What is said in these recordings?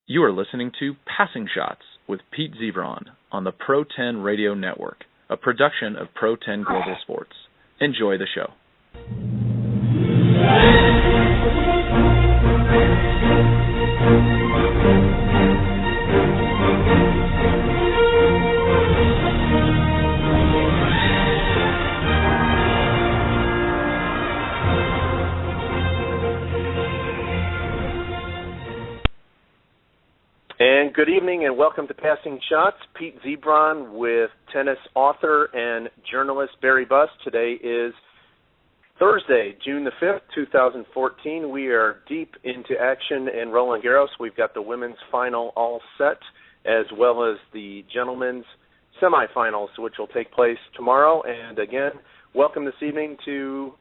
You are listening to Passing Shots with Pete Ziebron on the Pro 10 Radio Network, a production of Pro 10 Global Sports. Enjoy the show. And good evening and welcome to Passing Shots. Pete Ziebron with tennis author and journalist Barry Buss. Today is Thursday, June the 5th, 2014. We are deep into action in Roland Garros. We've got the women's final all set, as well as the gentlemen's semifinals, which will take place tomorrow. And again, welcome this evening to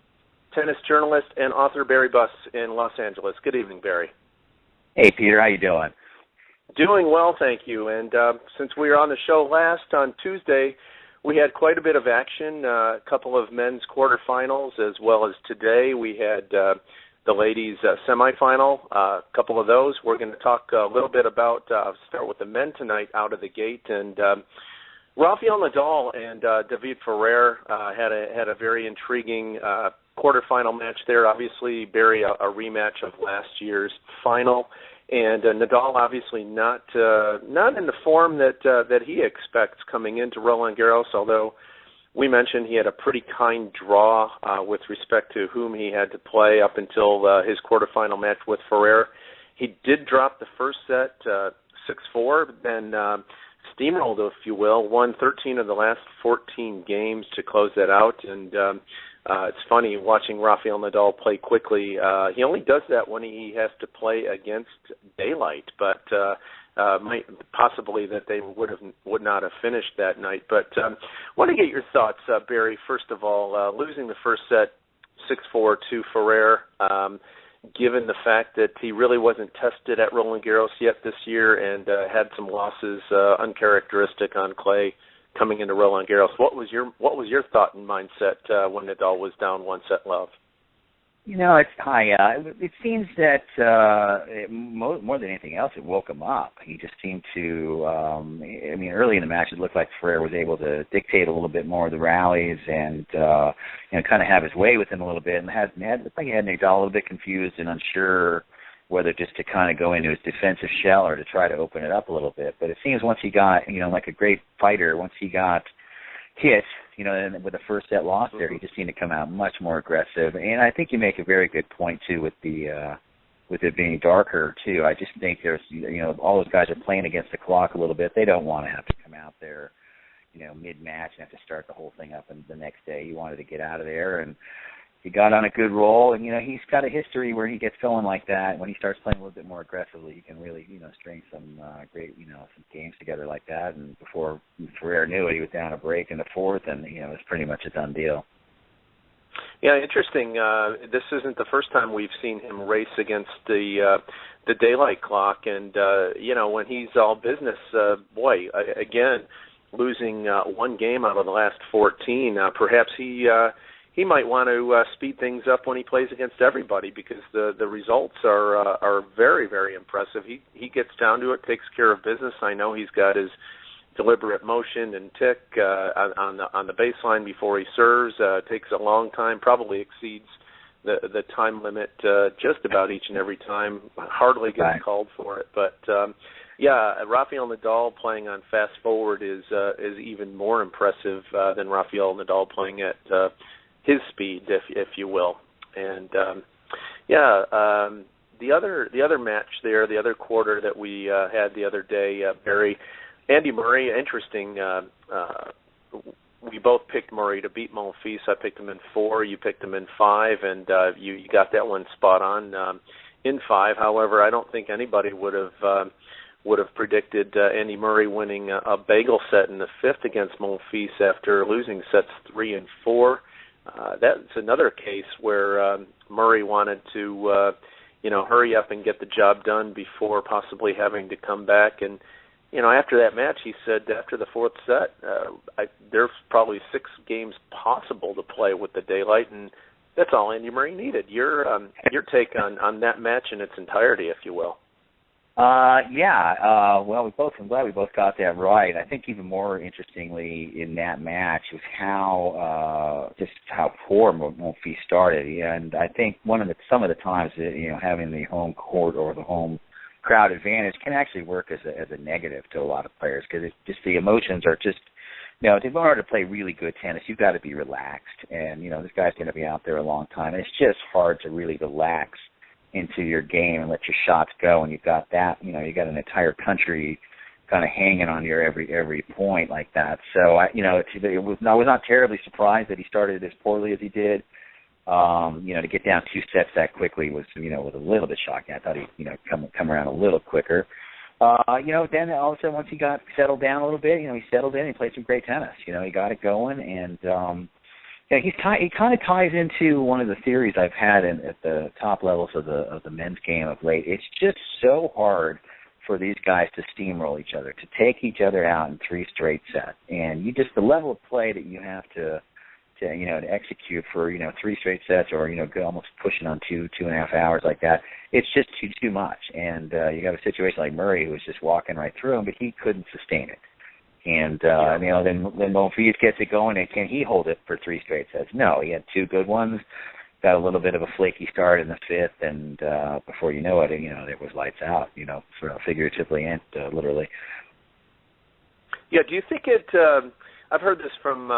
tennis journalist and author Barry Buss in Los Angeles. Good evening, Barry. Hey, Peter. How you doing? Doing well, thank you. And since we were on the show last on Tuesday, we had quite a bit of action, a couple of men's quarterfinals, as well as today we had the ladies' semifinal, a couple of those. We're going to talk a little bit about, start with the men tonight out of the gate. And Rafael Nadal and David Ferrer had a very intriguing quarterfinal match there. Obviously, Barry, a rematch of last year's final. And Nadal obviously not in the form that he expects coming into Roland Garros, although we mentioned he had a pretty kind draw with respect to whom he had to play up until his quarterfinal match with Ferrer. He did drop the first set 6-4, then steamrolled, if you will, won 13 of the last 14 games to close that out. And it's funny watching Rafael Nadal play quickly. He only does that when he has to play against daylight, but possibly that they would not have finished that night. But I want to get your thoughts, Barry. First of all, losing the first set 6-4 to Ferrer, given the fact that he really wasn't tested at Roland Garros yet this year and had some losses uncharacteristic on clay coming into Roland Garros. What was your thought and mindset when Nadal was down 1-set love? You know, it seems that more than anything else, it woke him up. He just seemed to, early in the match, it looked like Ferrer was able to dictate a little bit more of the rallies and, kind of have his way with him a little bit. And looked like he had Nadal a little bit confused and unsure whether just to kind of go into his defensive shell or to try to open it up a little bit. But it seems once he got, like a great fighter, once he got hit, and with the first set loss there, he just seemed to come out much more aggressive. And I think you make a very good point, too, with it being darker, too. I just think there's, all those guys are playing against the clock a little bit. They don't want to have to come out there, mid-match and have to start the whole thing up and the next day. He wanted to get out of there, and he got on a good roll, and, he's got a history where he gets going like that. When he starts playing a little bit more aggressively, he can really, string some great, some games together like that. And before Ferrer knew it, he was down a break in the fourth, and, it was pretty much a done deal. Yeah, interesting. This isn't the first time we've seen him race against the daylight clock. And, when he's all business, again, losing one game out of the last 14, perhaps he might want to speed things up when he plays against everybody because the results are very, very impressive. He gets down to it, takes care of business. I know he's got his deliberate motion and tick on the baseline before he serves. Takes a long time, probably exceeds the time limit just about each and every time. Hardly gets called for it, but Rafael Nadal playing on fast forward is even more impressive than Rafael Nadal playing at his speed, if you will. And the other match there, the other quarter that we had the other day, Barry, Andy Murray, interesting. We both picked Murray to beat Monfils. I picked him in 4. You picked him in 5, and you got that one spot on in 5. However, I don't think anybody would have predicted Andy Murray winning a bagel set in the 5th against Monfils after losing sets 3 and 4. That's another case where Murray wanted to, hurry up and get the job done before possibly having to come back. And, after that match, he said after the 4th set, there's probably 6 games possible to play with the daylight, and that's all Andy Murray needed. Your take on that match in its entirety, if you will. I'm glad we both got that right. I think even more interestingly in that match was how poor Monfils started. And I think some of the times that, having the home court or the home crowd advantage can actually work as a negative to a lot of players, because it's just the emotions are just, in order to play really good tennis, you've got to be relaxed. And, this guy's going to be out there a long time. And it's just hard to really relax into your game and let your shots go, and you've got that, you got an entire country kind of hanging on your every point like that. So I was not terribly surprised that he started as poorly as he did. To get down 2 sets that quickly was a little bit shocking. I thought he'd come around a little quicker. Then all of a sudden, once he got settled down a little bit, he settled in and played some great tennis. He got it going, and he kind of ties into one of the theories I've had at the top levels of the men's game of late. It's just so hard for these guys to steamroll each other, to take each other out in 3 straight sets, and the level of play that you have to execute for 3 straight sets, or go almost pushing on 2.5 hours like that. It's just too much, and you have a situation like Murray who was just walking right through him, but he couldn't sustain it. And then Monfils gets it going, and can he hold it for 3 straight sets? No, he had 2 good ones, got a little bit of a flaky start in the 5th, and before you know it, it was lights out, sort of figuratively and literally. Yeah, do you think it? I've heard this from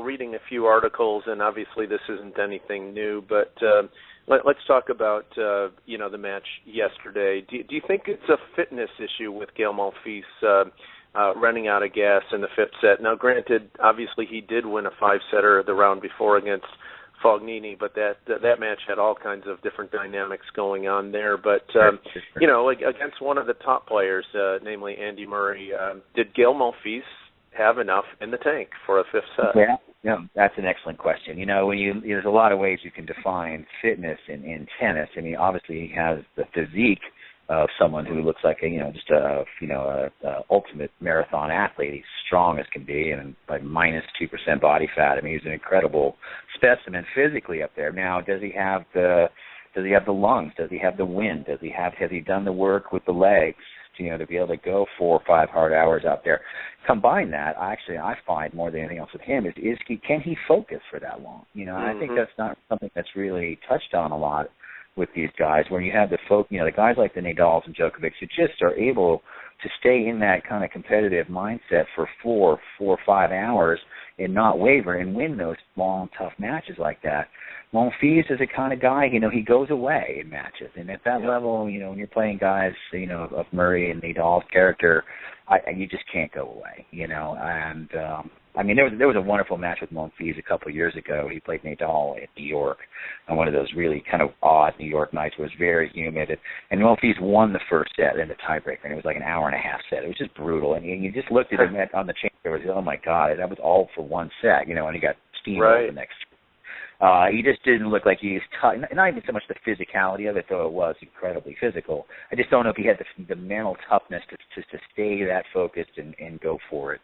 reading a few articles, and obviously this isn't anything new, but let's talk about the match yesterday. Do you think it's a fitness issue with Gael Monfils? Running out of gas in the 5th set. Now, granted, obviously he did win a 5-setter the round before against Fognini, but that match had all kinds of different dynamics going on there. But, against one of the top players, namely Andy Murray, did Gael Monfils have enough in the tank for a 5th set? Yeah, that's an excellent question. There's a lot of ways you can define fitness in tennis. Obviously he has the physique of someone who looks like a ultimate marathon athlete. He's strong as can be, and like minus 2% body fat. He's an incredible specimen physically up there. Now, does he have the lungs? Does he have the wind? Has he done the work with the legs to be able to go 4 or 5 hard hours out there? Combine that, I find more than anything else with him can he focus for that long? I think that's not something that's really touched on a lot with these guys, where you have the guys like the Nadals and Djokovic who just are able to stay in that kind of competitive mindset for 4 or 5 hours and not waver and win those long, tough matches like that. Monfils is the kind of guy, he goes away in matches, and at that level, when you're playing guys, of Murray and Nadal's character, you just can't go away, and there was a wonderful match with Monfils a couple of years ago. He played Nadal at New York on one of those really kind of odd New York nights where it was very humid. And Monfils won the 1st set in the tiebreaker, and it was like an hour-and-a-half set. It was just brutal. And you just looked at him on the chamber and said, oh, my God, that was all for 1 set, and he got steamrolled the next. He just didn't look like he was not even so much the physicality of it, though it was incredibly physical. I just don't know if he had the mental toughness to stay that focused and go for it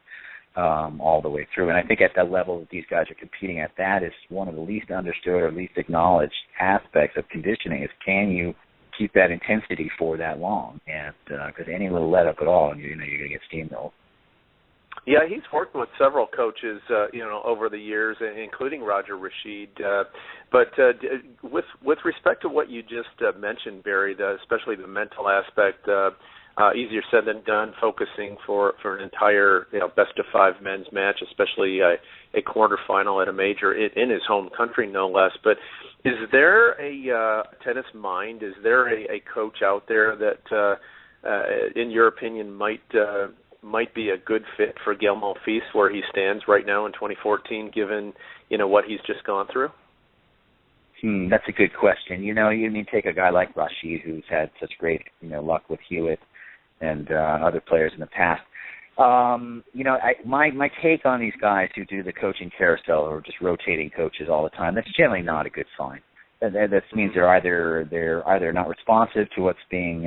all the way through. And I think at that level that these guys are competing at, that is one of the least understood or least acknowledged aspects of conditioning, is can you keep that intensity for that long? And because any little let up at all, and you're going to get steamrolled. Yeah, he's worked with several coaches, over the years, including Roger Rashid. But with respect to what you just mentioned, Barry, especially the mental aspect, easier said than done, focusing for an entire best-of-5 men's match, especially a quarterfinal at a major in his home country, no less. But is there a tennis mind? Is there a coach out there that, in your opinion, might be a good fit for Gael Monfils where he stands right now in 2014, given what he's just gone through? That's a good question. You take a guy like Rashid, who's had such great luck with Hewitt and other players in the past. My take on these guys who do the coaching carousel or just rotating coaches all the time, that's generally not a good sign. That means they're either not responsive to what's being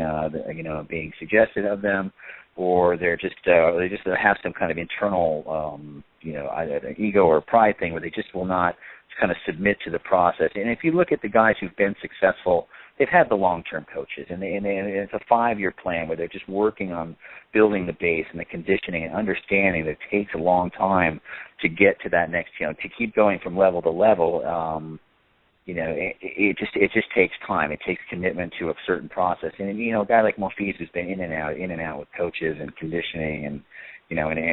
being suggested of them, or they just have some kind of internal either an ego or pride thing where they just will not kind of submit to the process. And if you look at the guys who've been successful they've had the long-term coaches, and it's a 5-year plan where they're just working on building the base and the conditioning and understanding that it takes a long time to get to that next, to keep going from level to level. It just takes time. It takes commitment to a certain process. And a guy like Monfils who's been in and out with coaches and conditioning and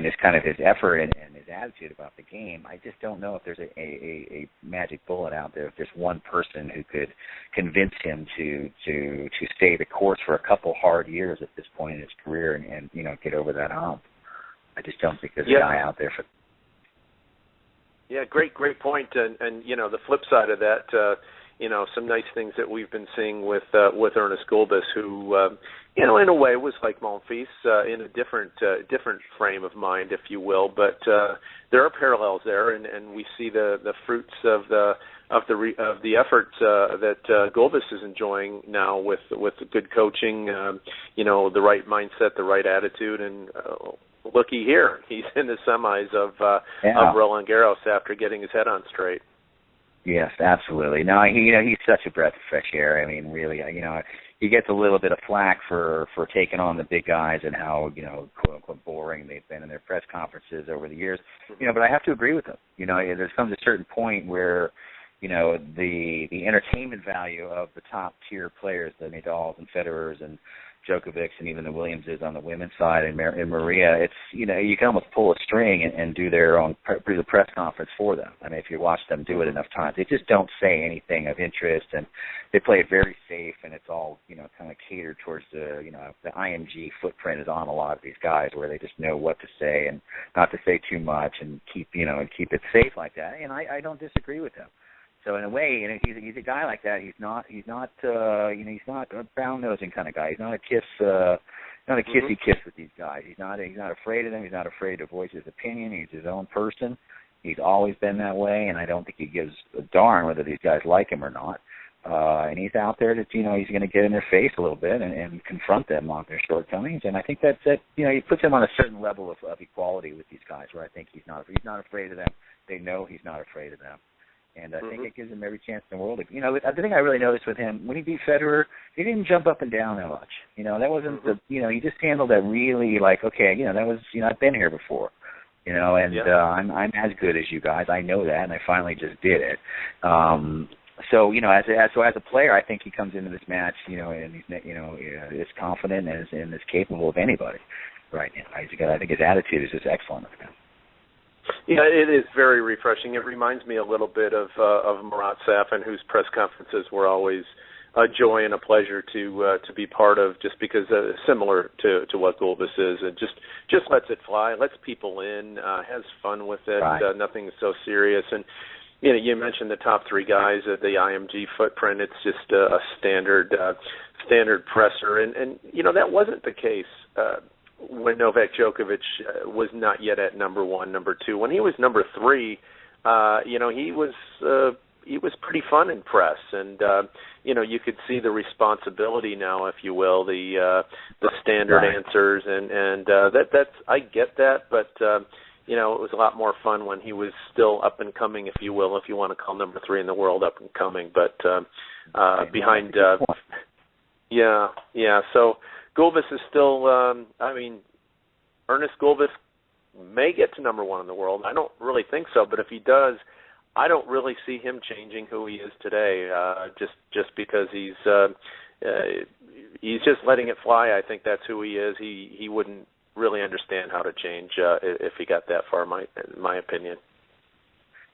his kind of his effort and his attitude about the game, I just don't know if there's a magic bullet out there. If there's one person who could convince him to stay the course for a couple hard years at this point in his career and get over that hump. I just don't think there's a guy out there for. Yeah, great point. And the flip side of that, some nice things that we've been seeing with Ernest Gulbis, who in a way was like Monfils in a different frame of mind, if you will. But there are parallels there, and we see the fruits of the efforts that Gulbis is enjoying now with good coaching, the right mindset, the right attitude, and looky here, he's in the semis of Roland Garros after getting his head on straight. Yes, absolutely. No, he's such a breath of fresh air. I mean, really, he gets a little bit of flack for taking on the big guys and how, quote unquote boring they've been in their press conferences over the years. But I have to agree with him. There comes a certain point where, the entertainment value of the top tier players, the Nadals and Federers and Djokovic and even the Williamses on the women's side and Maria, it's you can almost pull a string and do the press conference for them. I mean, if you watch them do it enough times, they just don't say anything of interest, and they play it very safe, and it's all kind of catered towards the IMG footprint is on a lot of these guys where they just know what to say and not to say too much and keep it safe like that. And I don't disagree with him. So in a way, he's a guy like that. He's not a brown nosing kind of guy. He's not a kissy kiss with these guys. He's not afraid of them. He's not afraid to voice his opinion. He's his own person. He's always been that way, and I don't think he gives a darn whether these guys like him or not. And he's out there to, he's going to get in their face a little bit and confront them on their shortcomings. And I think that he puts them on a certain level of equality with these guys, where I think he's not afraid of them. They know he's not afraid of them. And I think it gives him every chance in the world. The thing I really noticed with him, when he beat Federer, he didn't jump up and down that much. That wasn't he just handled that really like, okay, that was, I've been here before, and I'm as good as you guys. I know that, and I finally just did it. So as a player, I think he comes into this match, and he's, as confident and as capable of anybody right now. I think his attitude is just excellent. Yeah, it is very refreshing. It reminds me a little bit of Marat Safin, whose press conferences were always a joy and a pleasure to be part of, just because similar to what Gulbis is. It just lets it fly, lets people in, has fun with it. Right. Nothing so serious. And you mentioned the top three guys at the IMG footprint. It's just a standard presser, and that wasn't the case when Novak Djokovic was not yet at number one, number two. When he was number three, he was pretty fun in press, and you could see the responsibility now, if you will, the standard right. answers, and that's I get that, but it was a lot more fun when he was still up and coming, if you will, if you want to call number three in the world up and coming, but behind, so. Gulbis is still, Ernest Gulbis may get to number one in the world. I don't really think so, but if he does, I don't really see him changing who he is today, just because he's just letting it fly. I think that's who he is. He wouldn't really understand how to change if he got that far, in my opinion.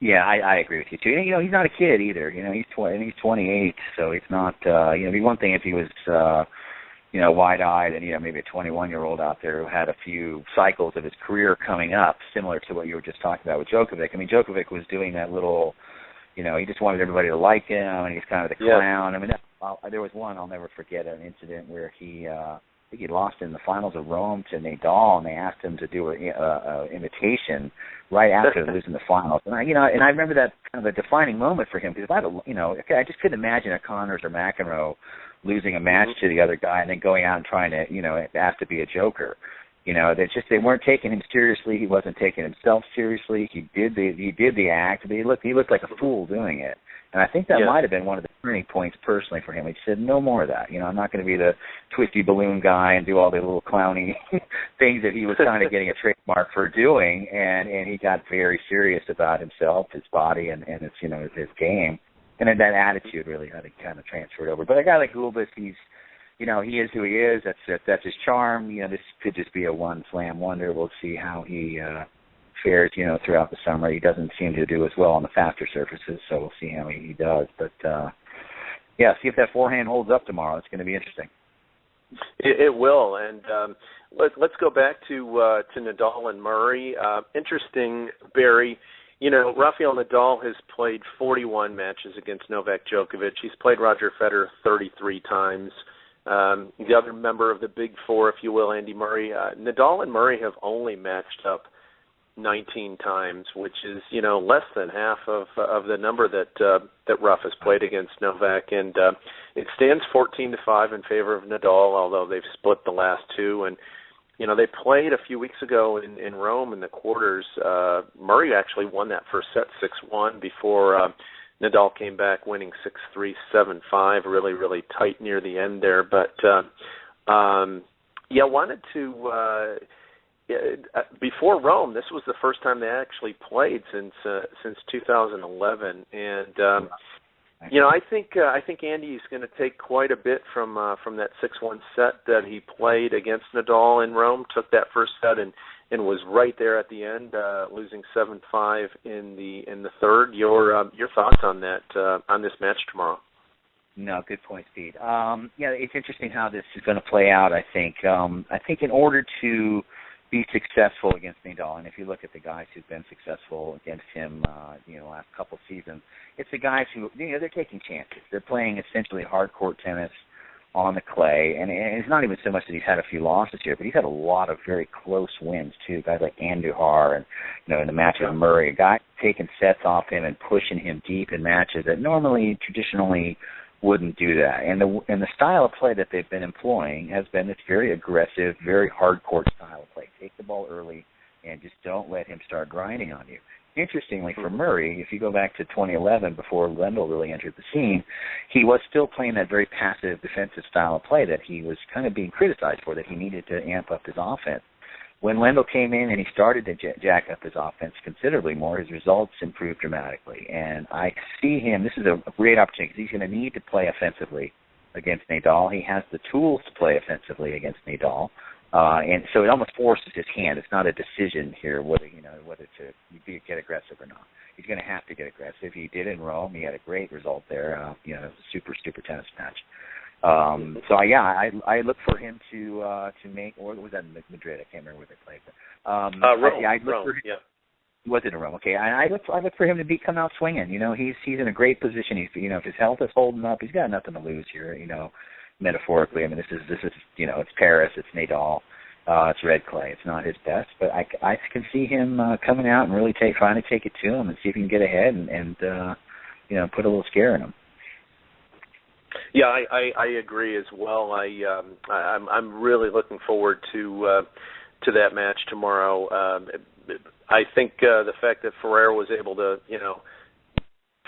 Yeah, I agree with you too. He's not a kid either. He's 28, so it's not. It'd be one thing if he was. Wide-eyed and, maybe a 21-year-old out there who had a few cycles of his career coming up, similar to what you were just talking about with Djokovic. I mean, Djokovic was doing that little, he just wanted everybody to like him, and he's kind of the clown. I mean, there was one, I'll never forget, an incident where I think he lost in the finals of Rome to Nadal, and they asked him to do an invitation right after losing the finals. And I remember that kind of a defining moment for him, because I just couldn't imagine a Connors or McEnroe losing a match to the other guy and then going out and trying to, ask to be a joker. They weren't taking him seriously. He wasn't taking himself seriously. He did the act, but he looked like a fool doing it. And I think that might have been one of the turning points personally for him. He said, no more of that. I'm not going to be the twisty balloon guy and do all the little clowny things that he was kind of getting a trademark for doing. And he got very serious about himself, his body, and his game. And then that attitude really had to kind of transferred over. But a guy like Gulbis, he is who he is. That's his charm. This could just be a one slam wonder. We'll see how he fares, throughout the summer. He doesn't seem to do as well on the faster surfaces, so we'll see how he does. But see if that forehand holds up tomorrow. It's going to be interesting. It will, and let's go back to Nadal and Murray. Interesting, Barry. Rafael Nadal has played 41 matches against Novak Djokovic. He's played Roger Federer 33 times. The other member of the Big Four, if you will, Andy Murray. Nadal and Murray have only matched up 19 times, which is less than half of the number that Ruff has played against Novak, and it stands 14-5 in favor of Nadal, although they've split the last two. And they played a few weeks ago in Rome in the quarters. Murray actually won that first set 6-1 before Nadal came back winning 6-3, 7-5, really, really tight near the end there. But wanted to. Before Rome, this was the first time they actually played since 2011, and I think Andy is going to take quite a bit from that 6-1 set that he played against Nadal in Rome. Took that first set and was right there at the end, losing 7-5 in the third. Your thoughts on that on this match tomorrow? No, good point, Pete. It's interesting how this is going to play out. I think in order to be successful against Nadal, and if you look at the guys who've been successful against him, last couple seasons, it's the guys who, they're taking chances. They're playing essentially hard court tennis on the clay, and it's not even so much that he's had a few losses here, but he's had a lot of very close wins too. Guys like Andujar, and in the match with Murray, a guy taking sets off him and pushing him deep in matches that normally, traditionally, wouldn't do that. And the style of play that they've been employing has been this very aggressive, very hard court style of play. Take the ball early and just don't let him start grinding on you. Interestingly, for Murray, if you go back to 2011, before Lendl really entered the scene, he was still playing that very passive defensive style of play that he was kind of being criticized for, that he needed to amp up his offense. When Lendl came in and he started to jack up his offense considerably more, his results improved dramatically. And I see him, this is a great opportunity because he's going to need to play offensively against Nadal. He has the tools to play offensively against Nadal. And so it almost forces his hand. It's not a decision here whether to get aggressive or not. He's going to have to get aggressive. He did in Rome. He had a great result there. It was a super tennis match. I look for him to make, or was that in Madrid? I can't remember where they played. Rome. Was it in Rome? Okay, I look for him to come out swinging. He's in a great position. He's if his health is holding up, he's got nothing to lose here. Metaphorically, I mean, this is it's Paris, it's Nadal, it's red clay. It's not his best, but I can see him coming out and really trying to take it to him and see if he can get ahead and put a little scare in him. Yeah, I agree as well. I'm really looking forward to that match tomorrow. I think the fact that Ferrer was able to,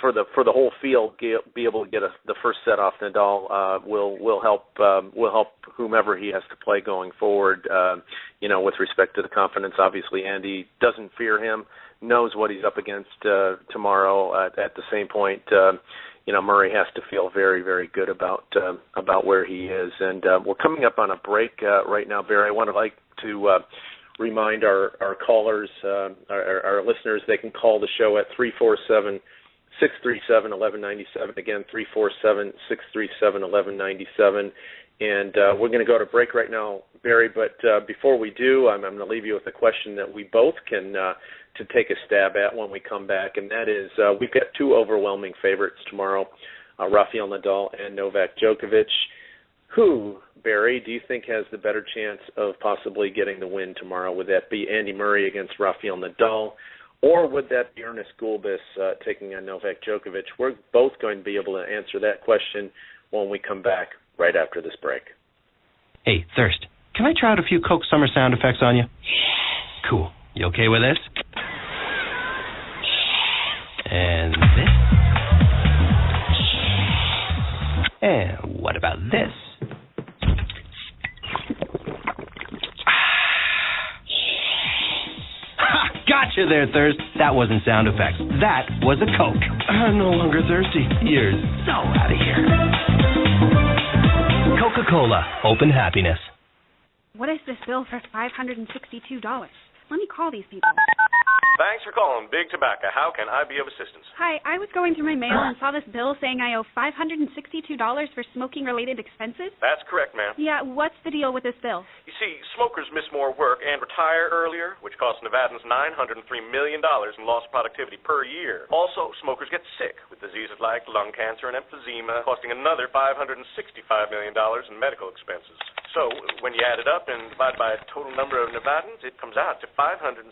for the whole field, be able to get the first set off Nadal will help whomever he has to play going forward. With respect to the confidence, obviously Andy doesn't fear him, knows what he's up against tomorrow. At the same point, Murray has to feel very, very good about where he is. And we're coming up on a break right now, Barry. I would like to remind our callers, our listeners, they can call the show at 347-637-1197. Again, 347-637-1197. And we're going to go to break right now, Barry. But before we do, I'm going to leave you with a question that we both can to take a stab at when we come back, and that is we've got two overwhelming favorites tomorrow, Rafael Nadal and Novak Djokovic. Who, Barry, do you think has the better chance of possibly getting the win tomorrow? Would that be Andy Murray against Rafael Nadal, or would that be Ernest Gulbis taking on Novak Djokovic? We're both going to be able to answer that question when we come back right after this break. Hey, Thirst, can I try out a few Coke Summer sound effects on you? Cool. You okay with this? And this? And what about this? Ha! Gotcha there, Thirst. That wasn't sound effects. That was a Coke. I'm no longer thirsty. You're so out of here. Coca-Cola. Open happiness. What is this bill for $562? Let me call these people. Thanks for calling Big Tobacco. How can I be of assistance? Hi, I was going through my mail and saw this bill saying I owe $562 for smoking-related expenses. That's correct, ma'am. Yeah, what's the deal with this bill? You see, smokers miss more work and retire earlier, which costs Nevadans $903 million in lost productivity per year. Also, smokers get sick with diseases like lung cancer and emphysema, costing another $565 million in medical expenses. So, when you add it up and divide by a total number of Nevadans, it comes out to $562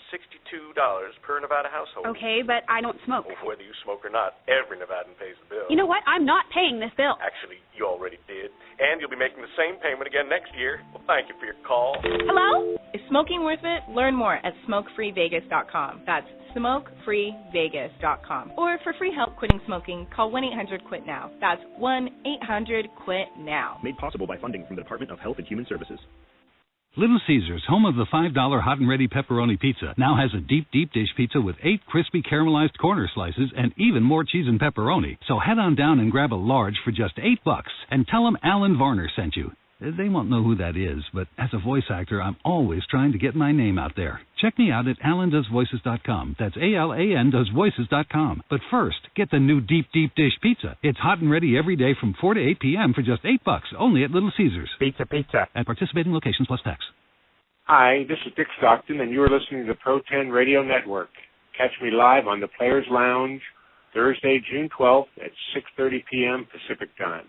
per Nevada household. Okay, but I don't smoke. Well, whether you smoke or not, every Nevadan pays the bill. You know what? I'm not paying this bill. Actually, you already did. And you'll be making the same payment again next year. Well, thank you for your call. Hello? Is smoking worth it? Learn more at smokefreevegas.com. That's smokefreevegas.com. Or for free help quitting smoking, call 1-800-QUIT-NOW. That's 1-800-QUIT-NOW. Made possible by funding from the Department of Health and Human Services. Little Caesars, home of the $5 hot and ready pepperoni pizza, now has a deep, deep dish pizza with 8 crispy caramelized corner slices and even more cheese and pepperoni. So head on down and grab a large for just $8 and tell them Alan Varner sent you. They won't know who that is, but as a voice actor, I'm always trying to get my name out there. Check me out at alandoesvoices.com. That's ALAN doesvoices.com. But first, get the new deep, deep dish pizza. It's hot and ready every day from 4 to 8 p.m. for just $8, only at Little Caesars. Pizza. At participating locations plus tax. Hi, this is Dick Stockton, and you're listening to the Pro 10 Radio Network. Catch me live on the Players Lounge Thursday, June 12th at 6:30 p.m. Pacific Time.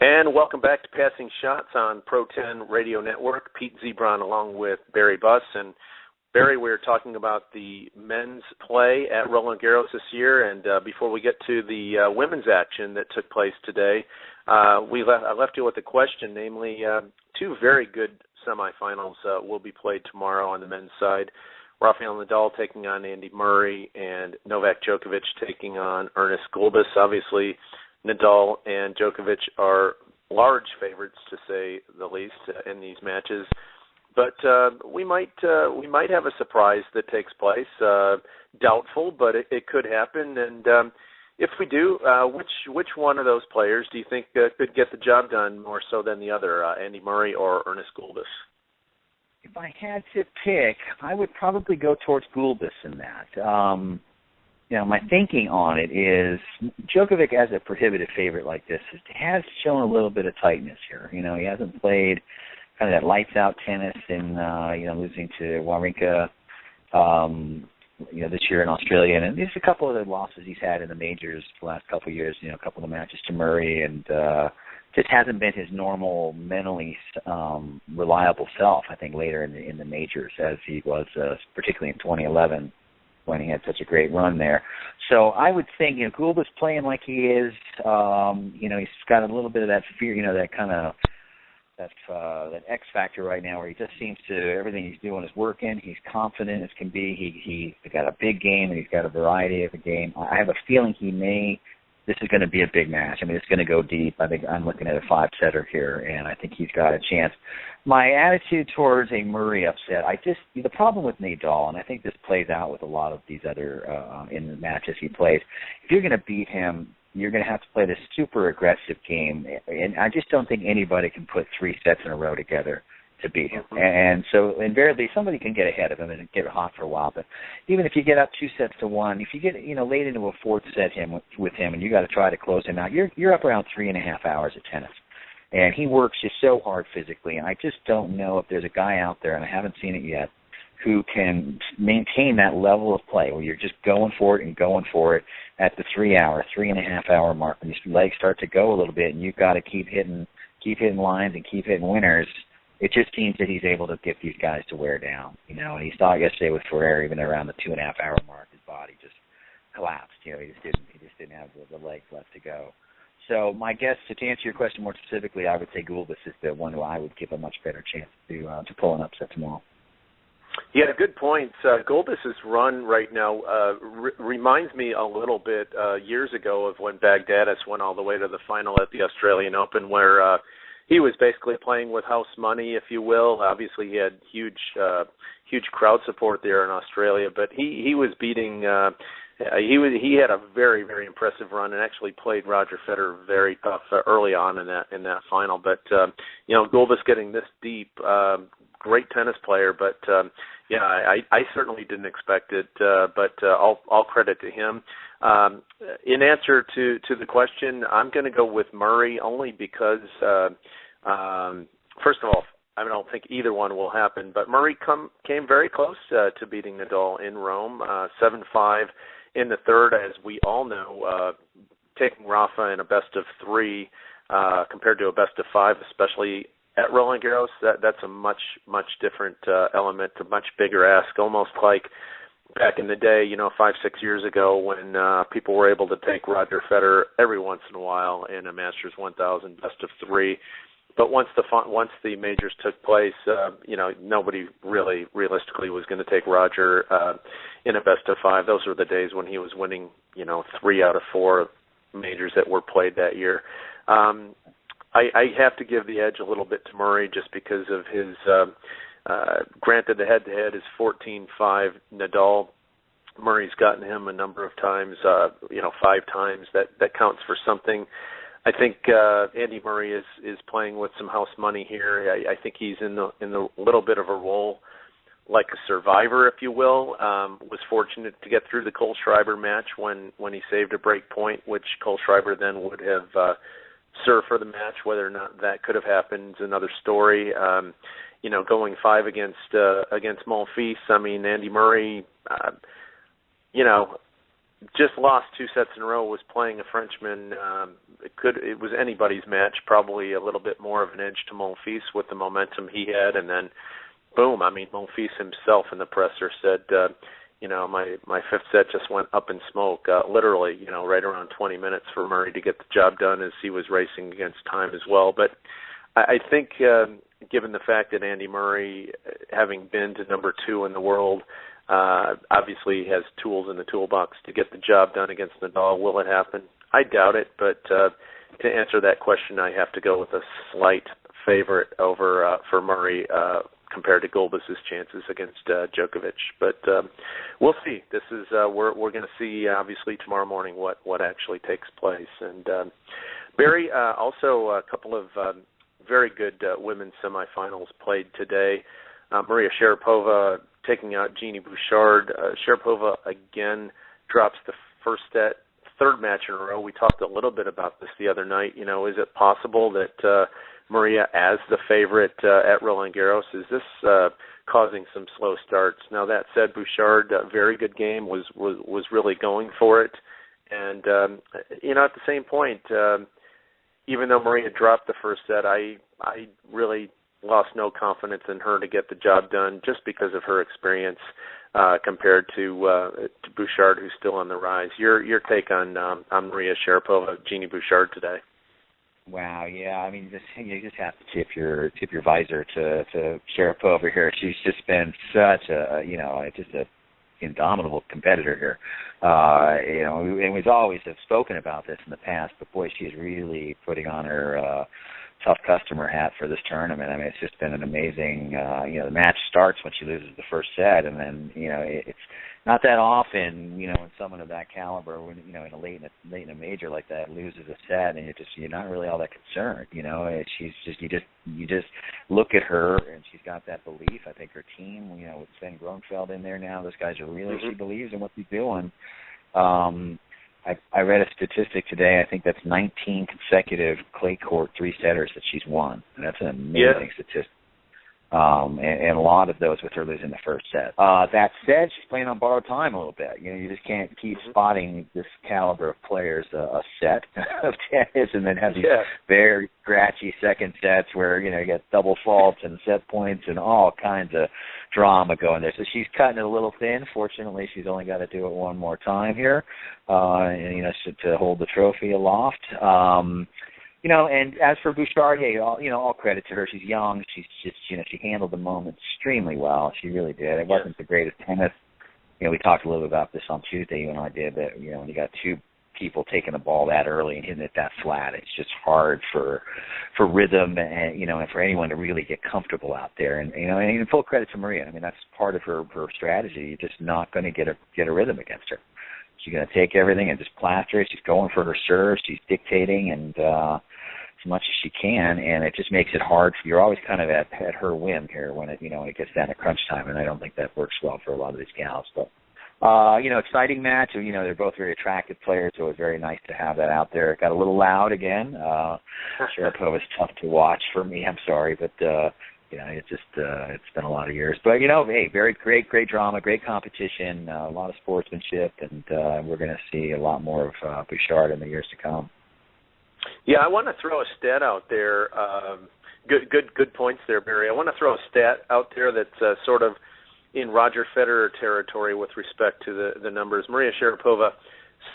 And welcome back to Passing Shots on Pro 10 Radio Network. Pete Ziebron along with Barry Buss. And Barry, we're talking about the men's play at Roland Garros this year. And before we get to the women's action that took place today, I left you with a question, namely 2 very good semifinals will be played tomorrow on the men's side. Rafael Nadal taking on Andy Murray and Novak Djokovic taking on Ernest Gulbis. Obviously, Nadal and Djokovic are large favorites, to say the least, in these matches. But we might have a surprise that takes place. Doubtful, but it could happen. And if we do, which one of those players do you think could get the job done more so than the other, Andy Murray or Ernest Gulbis? If I had to pick, I would probably go towards Gulbis in that. My thinking on it is Djokovic, as a prohibitive favorite like this, has shown a little bit of tightness here. He hasn't played kind of that lights-out tennis in, losing to Wawrinka, this year in Australia. And there's a couple of the losses he's had in the majors the last couple of years, a couple of matches to Murray, and just hasn't been his normal, mentally reliable self, I think, later in the majors, as he was, particularly in 2011. When he had such a great run there. So I would think, Gulbis playing like he is, he's got a little bit of that fear, that kind of, that X factor right now where he just seems to, everything he's doing is working. He's confident as can be. He's got a big game and he's got a variety of a game. I have a feeling this is going to be a big match. I mean, it's going to go deep. I think I'm looking at a 5-setter here, and I think he's got a chance. My attitude towards a Murray upset, the problem with Nadal, and I think this plays out with a lot of these other in the matches he plays, if you're going to beat him, you're going to have to play this super aggressive game, and I just don't think anybody can put 3 sets in a row together to beat him. And so invariably somebody can get ahead of him and get hot for a while, but even if you get up 2-1, if you get late into a 4th set with him and you got to try to close him out, you're up around 3.5 hours of tennis. And he works just so hard physically, and I just don't know if there's a guy out there, and I haven't seen it yet, who can maintain that level of play where you're just going for it at the 3.5 hour mark. When your legs start to go a little bit and you've got to keep hitting lines and keep hitting winners, it just seems that he's able to get these guys to wear down. And he saw it yesterday with Ferrer, even around the 2.5 hour mark, his body just collapsed. He just didn't have the legs left to go. So my guess, to answer your question more specifically, I would say Gulbis is the one who I would give a much better chance to pull an upset tomorrow. Yeah, good points. Gulbis's run right now reminds me a little bit years ago of when Baghdadis went all the way to the final at the Australian Open, where he was basically playing with house money, if you will. Obviously, he had huge crowd support there in Australia, but he was beating. He had a very, very impressive run and actually played Roger Federer very tough early on in that final. But Gulbis getting this deep, great tennis player. But I certainly didn't expect it. But all credit to him. In answer to the question, I'm going to go with Murray only because, first of all, I don't think either one will happen. But Murray came very close to beating Nadal in Rome, 7-5. In the third, as we all know, taking Rafa in a best-of-3 compared to a best-of-5, especially at Roland Garros, that's a much, much different element, a much bigger ask, almost like back in the day, 5-6 years ago when people were able to take Roger Federer every once in a while in a Masters 1000 best-of-3. But once the majors took place, nobody really realistically was going to take Roger in a best-of-5. Those were the days when he was winning, 3 out of 4 majors that were played that year. I have to give the edge a little bit to Murray just because of his, granted the head-to-head is 14-5 Nadal. Murray's gotten him a number of times, 5 times. That counts for something. I think Andy Murray is playing with some house money here. I think he's in the little bit of a role like a survivor, if you will. Was fortunate to get through the Cole Schreiber match when he saved a break point, which Cole Schreiber then would have served for the match. Whether or not that could have happened is another story. Going 5 against Monfils. I mean, Andy Murray, just lost 2 sets in a row, was playing a Frenchman. It was anybody's match, probably a little bit more of an edge to Monfils with the momentum he had, and then boom, I mean, Monfils himself in the presser said, my 5th set just went up in smoke, literally, right around 20 minutes for Murray to get the job done as he was racing against time as well. But I think given the fact that Andy Murray, having been to number 2 in the world, obviously has tools in the toolbox to get the job done against Nadal. Will it happen? I doubt it, but to answer that question, I have to go with a slight favorite over for Murray compared to Gulbis's chances against Djokovic. But we'll see. This is we're going to see obviously tomorrow morning what actually takes place. And Barry, also a couple of very good women's semifinals played today. Maria Sharapova taking out Jeannie Bouchard. Sharapova again drops the first set, 3rd match in a row. We talked a little bit about this the other night. Is it possible that Maria, as the favorite at Roland Garros, is this causing some slow starts? Now that said, Bouchard, very good game, was really going for it. And at the same point, even though Maria dropped the first set, I really lost no confidence in her to get the job done just because of her experience compared to Bouchard, who's still on the rise. Your take on Maria Sharapova, Jeannie Bouchard today? Wow, yeah. I mean, you just have to tip your visor to Sharapova here. She's just been such a indomitable competitor here. And we've always have spoken about this in the past, but boy, she's really putting on her tough customer hat for this tournament. I mean, it's just been an amazing, the match starts when she loses the first set, and then, it's not that often, when someone of that caliber, when, in a late in a major like that loses a set, and you're not really all that concerned, she's just, you just look at her, and she's got that belief. I think her team, with Sven Grunfeld in there now, those guys are really, she believes in what they're doing. I read a statistic today. I think that's 19 consecutive clay court 3-setters that she's won. And that's an amazing statistic. and a lot of those with her losing the first set. That said, she's playing on borrowed time a little bit. You just can't keep spotting this caliber of players a set of tennis and then have these very scratchy second sets where, you get double faults and set points and all kinds of drama going there. So she's cutting it a little thin. Fortunately, she's only got to do it one more time here, to hold the trophy aloft. And as for Bouchard, all credit to her. She's young. She's just, she handled the moment extremely well. She really did. It wasn't the greatest tennis. We talked a little bit about this on Tuesday, you and I did, but, when you got two people taking the ball that early and hitting it that flat, it's just hard for rhythm and, and for anyone to really get comfortable out there. And, and full credit to Maria. I mean, that's part of her strategy. You're just not going to get a rhythm against her. She's going to take everything and just plaster it. She's going for her serve. She's dictating and as much as she can, and it just makes it hard. You're always kind of at her whim here when it gets down to crunch time, and I don't think that works well for a lot of these gals. But exciting match. They're both very attractive players, so it was very nice to have that out there. It got a little loud again. Sharapova was tough to watch for me. I'm sorry, but it's just it's been a lot of years. But hey, very great drama, great competition, a lot of sportsmanship, and we're going to see a lot more of Bouchard in the years to come. Yeah, I want to throw a stat out there. Good points there, Barry. I want to throw a stat out there that's sort of in Roger Federer territory with respect to the numbers. Maria Sharapova,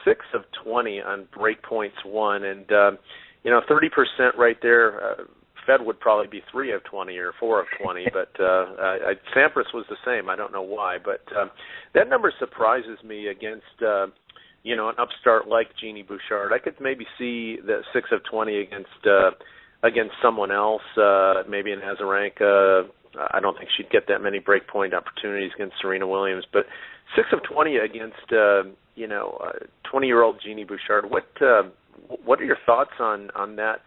6 of 20 on break points won, and 30% right there. Fed would probably be 3 of 20 or 4 of 20, but Sampras was the same. I don't know why, but that number surprises me against an upstart like Jeannie Bouchard. I could maybe see the 6 of 20 against someone else, maybe in Azarenka. I don't think she'd get that many breakpoint opportunities against Serena Williams, but 6 of 20 against 20-year-old Jeannie Bouchard. What are your thoughts on that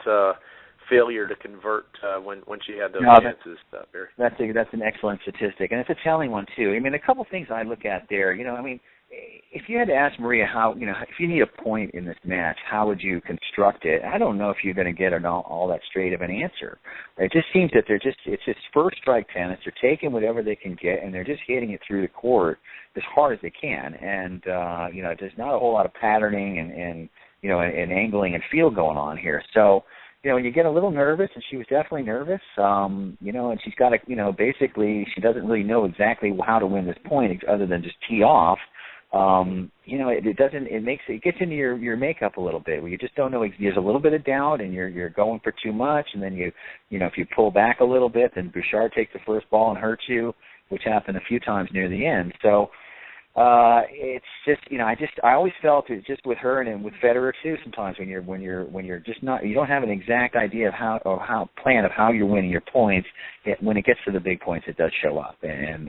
failure to convert when she had those chances, Barry? That's an excellent statistic, and it's a telling one too. I mean, a couple things I look at there. If you had to ask Maria how, if you need a point in this match, how would you construct it? I don't know if you're going to get all that straight of an answer. It just seems that it's just first strike tennis. They're taking whatever they can get, and they're just hitting it through the court as hard as they can. And, there's not a whole lot of patterning and angling and feel going on here. So, when you get a little nervous, and she was definitely nervous, and she's got to, basically she doesn't really know exactly how to win this point other than just tee off. It gets into your makeup a little bit where you just don't know. There's a little bit of doubt, and you're going for too much, and then if you pull back a little bit, then Bouchard takes the first ball and hurts you, which happened a few times near the end. So it's just I always felt it just with her and with Federer too. Sometimes when you're just not, you don't have an exact idea of how you're winning your points. When it gets to the big points, it does show up, and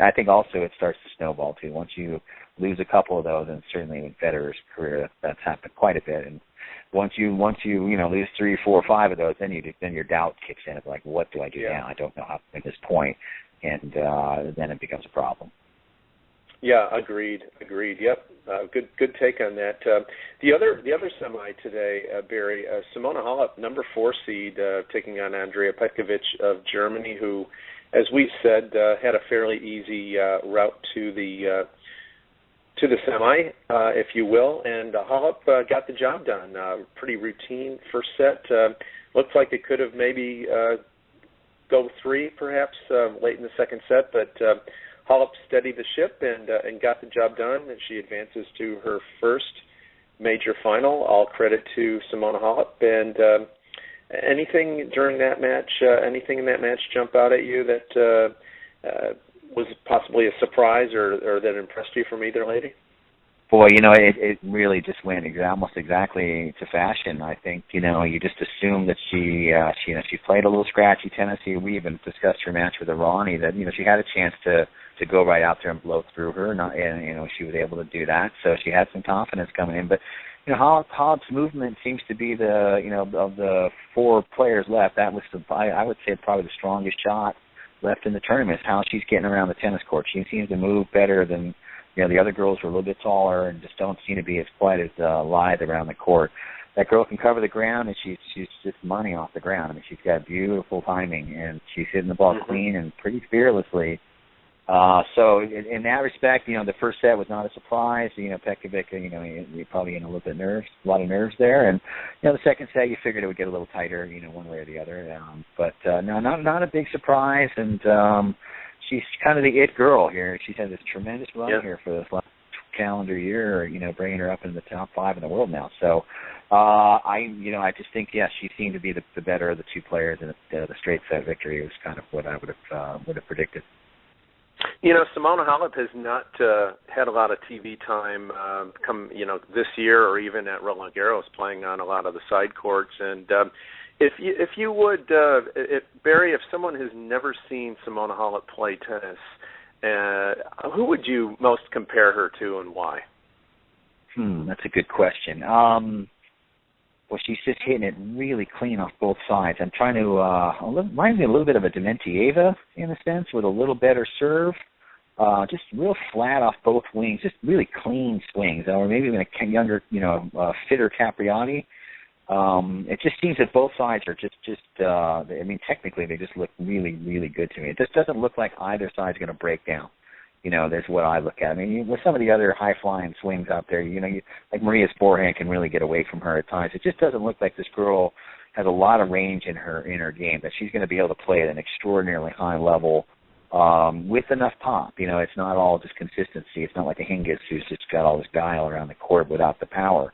I think also it starts to snowball too. Once you lose a couple of those, and certainly in Federer's career that's happened quite a bit. And once you lose 3, 4, 5 of those, then your doubt kicks in of like, what do I do now? I don't know how to win this point. And then it becomes a problem. Yeah, agreed. Yep, good take on that. The other semi today, Barry, Simona Halep, number 4 seed, taking on Andrea Petkovic of Germany, who, as we said, had a fairly easy route to the semi, if you will, and Halep got the job done. Pretty routine first set. Looked like it could have maybe go 3 perhaps late in the second set, but Halep steadied the ship and got the job done, and she advances to her first major final. All credit to Simona Halep. And anything during that match, anything in that match jump out at you that was possibly a surprise or that impressed you from either lady? Boy, it really just went almost exactly to fashion. I think, you just assume that she played a little scratchy tennis. We even discussed her match with Irani that, she had a chance to go right out there and blow through her, and she was able to do that. So she had some confidence coming in. But, Halep's movement seems to be of the 4 players left, that was I would say probably the strongest shot left in the tournament is how she's getting around the tennis court. She seems to move better than the other girls are a little bit taller and just don't seem to be quite as lithe around the court. that girl can cover the ground, and she's just money off the ground. I mean, she's got beautiful timing, and she's hitting the ball clean and pretty fearlessly. So in that respect, the first set was not a surprise. Pekovic, you're probably in a lot of nerves there. And, the second set, you figured it would get a little tighter, one way or the other. But no, not a big surprise. And she's kind of the it girl here. She's had this tremendous run here for this last calendar year, bringing her up into the top 5 in the world now. So I just think, she seemed to be the better of the two players, and the straight set victory was kind of what I would have predicted. Simona Halep has not had a lot of TV time this year, or even at Roland Garros, playing on a lot of the side courts. And if you would, Barry, if someone has never seen Simona Halep play tennis, who would you most compare her to, and why? That's a good question. Well, she's just hitting it really clean off both sides. I'm trying to reminds me a little bit of a Dementieva in a sense, with a little better serve. Just real flat off both wings, just really clean swings. Or maybe even a younger, fitter Capriati. It just seems that both sides are just technically they just look really, really good to me. It just doesn't look like either side's going to break down. That's what I look at. I mean, with some of the other high-flying swings out there, like Maria's forehand can really get away from her at times. It just doesn't look like this girl has a lot of range in her game, that she's going to be able to play at an extraordinarily high level with enough pop. It's not all just consistency. It's not like a Hingis who's just got all this guile around the court without the power.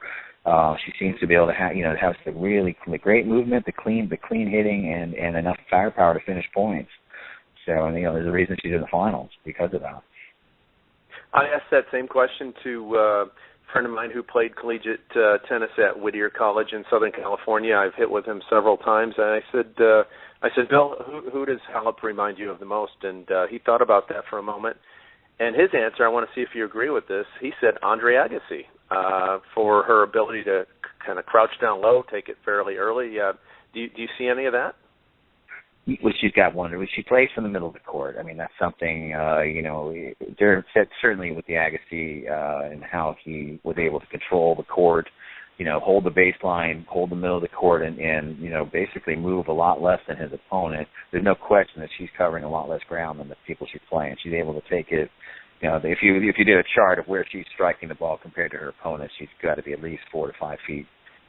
She seems to be able to have the really great movement, the clean hitting, and enough firepower to finish points. So, there's a reason she's in the finals because of that. I asked that same question to a friend of mine who played collegiate tennis at Whittier College in Southern California. I've hit with him several times, and I said, Bill, who does Halep remind you of the most? And he thought about that for a moment. And his answer, I want to see if you agree with this, he said Andre Agassi, for her ability to kind of crouch down low, take it fairly early. Do you see any of that? Well, she's got one. She plays from the middle of the court. I mean, that's something, certainly with the Agassi and how he was able to control the court, hold the baseline, hold the middle of the court, and basically move a lot less than his opponent. There's no question that she's covering a lot less ground than the people she's playing. She's able to take it. If you did a chart of where she's striking the ball compared to her opponent, she's got to be at least 4 to 5 feet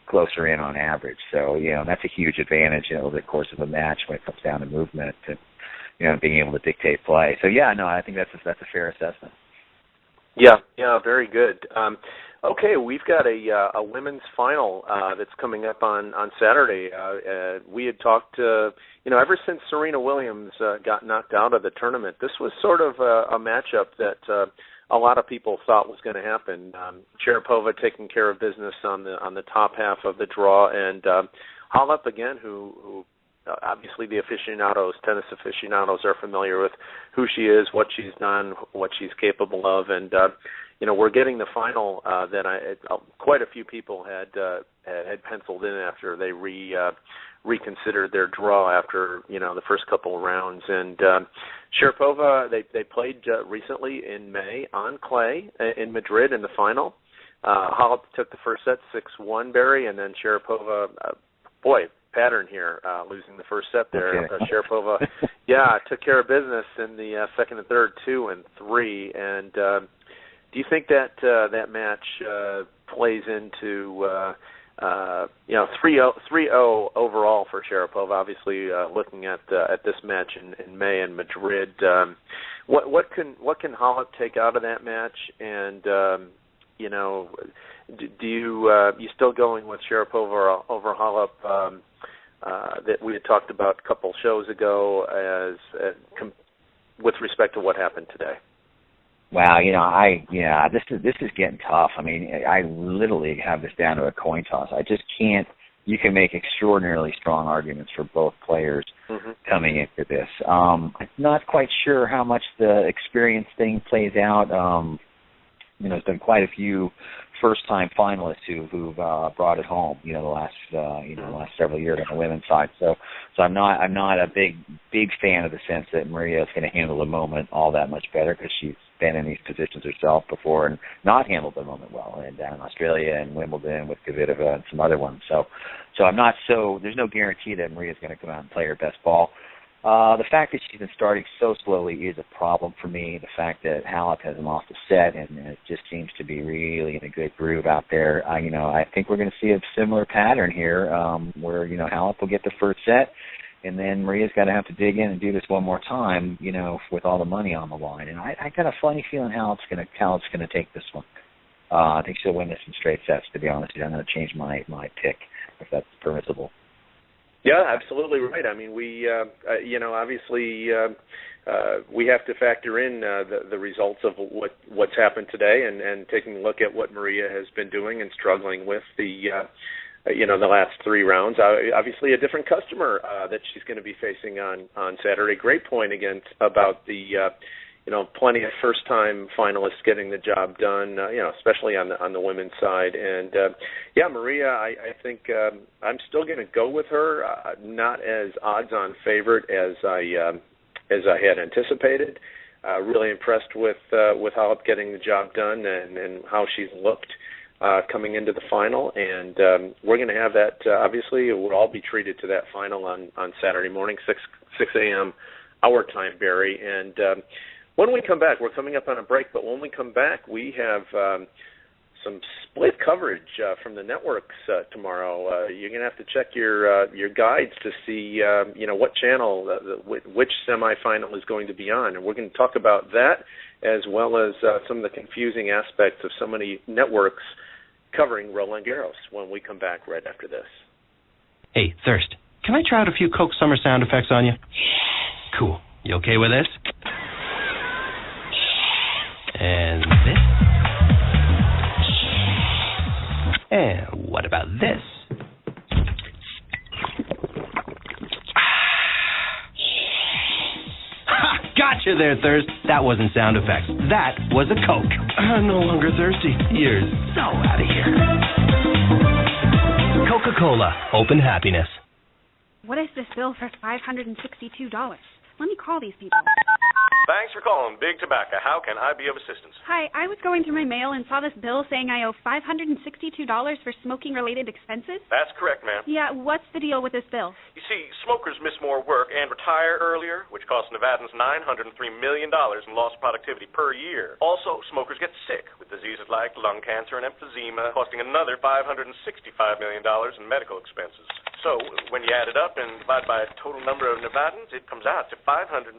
closer in on average. So, that's a huge advantage over the course of a match when it comes down to movement and, being able to dictate play. So, I think that's a fair assessment. Yeah, very good. Okay, we've got a women's final that's coming up on Saturday. We had talked, ever since Serena Williams got knocked out of the tournament, this was sort of a matchup that a lot of people thought was going to happen. Sharapova taking care of business on the top half of the draw, and Halep again, who obviously the tennis aficionados are familiar with who she is, what she's done, what she's capable of, and we're getting the final that quite a few people had penciled in after they reconsidered their draw after the first couple of rounds. And Sharapova, they played recently in May on clay in Madrid in the final. Halep took the first set 6-1, Barry, and then Sharapova, pattern here, losing the first set there. Okay. Sharapova, took care of business in the second and third, 2 and 3. And do you think that that match plays into 3-0 overall for Sharapova? Obviously, looking at this match in May in Madrid, what can Halep take out of that match? And do you still going with Sharapova over Halep that we had talked about a couple shows ago with respect to what happened today? Wow, this is getting tough. I mean, I literally have this down to a coin toss. I just can't. You can make extraordinarily strong arguments for both players coming into this. I'm not quite sure how much the experience thing plays out. There's been quite a few first-time finalists who've brought it home. The last several years on the women's side. So I'm not a big fan of the sense that Maria is going to handle the moment all that much better, because she's been in these positions herself before and not handled the moment well, and down in Australia and Wimbledon with Kvitova and some other ones. So there's no guarantee that Maria's going to come out and play her best ball. The fact that she's been starting so slowly is a problem for me. The fact that Halep hasn't lost a set and it just seems to be really in a good groove out there. I think we're going to see a similar pattern here where, Halep will get the first set, and then Maria's got to have to dig in and do this one more time, with all the money on the line. And I got a funny feeling Halep's going to take this one. I think she'll win this in straight sets, to be honest. I'm going to change my pick, if that's permissible. Yeah, absolutely right. I mean, we, obviously we have to factor in the results of what's happened today, and taking a look at what Maria has been doing and struggling with the last three rounds. Obviously, a different customer that she's going to be facing on Saturday. Great point again about the plenty of first-time finalists getting the job done, especially on the women's side. And, Maria, I think I'm still going to go with her, not as odds-on favorite as I had anticipated. Really impressed with Halep getting the job done and how she's looked coming into the final. And we're going to have that, obviously, we'll all be treated to that final on Saturday morning, 6 a.m. our time, Barry. And when we come back, we're coming up on a break, but when we come back, we have some split coverage from the networks tomorrow. You're going to have to check your guides to see, what channel, which semifinal is going to be on. And we're going to talk about that as well as some of the confusing aspects of so many networks covering Roland Garros when we come back right after this. Hey, Thirst, can I try out a few Coke Summer sound effects on you? Cool. You okay with this? And this. And what about this? Ha! Gotcha there, Thirst. That wasn't sound effects. That was a Coke. I'm no longer thirsty. You're so out of here. Coca-Cola. Open happiness. What is this bill for $562? Let me call these people. Thanks for calling Big Tobacco. How can I be of assistance? Hi, I was going through my mail and saw this bill saying I owe $562 for smoking-related expenses. That's correct, ma'am. Yeah, what's the deal with this bill? You see, smokers miss more work and retire earlier, which costs Nevadans $903 million in lost productivity per year. Also, smokers get sick with diseases like lung cancer and emphysema, costing another $565 million in medical expenses. So, when you add it up and divide by a total number of Nevadans, it comes out to $562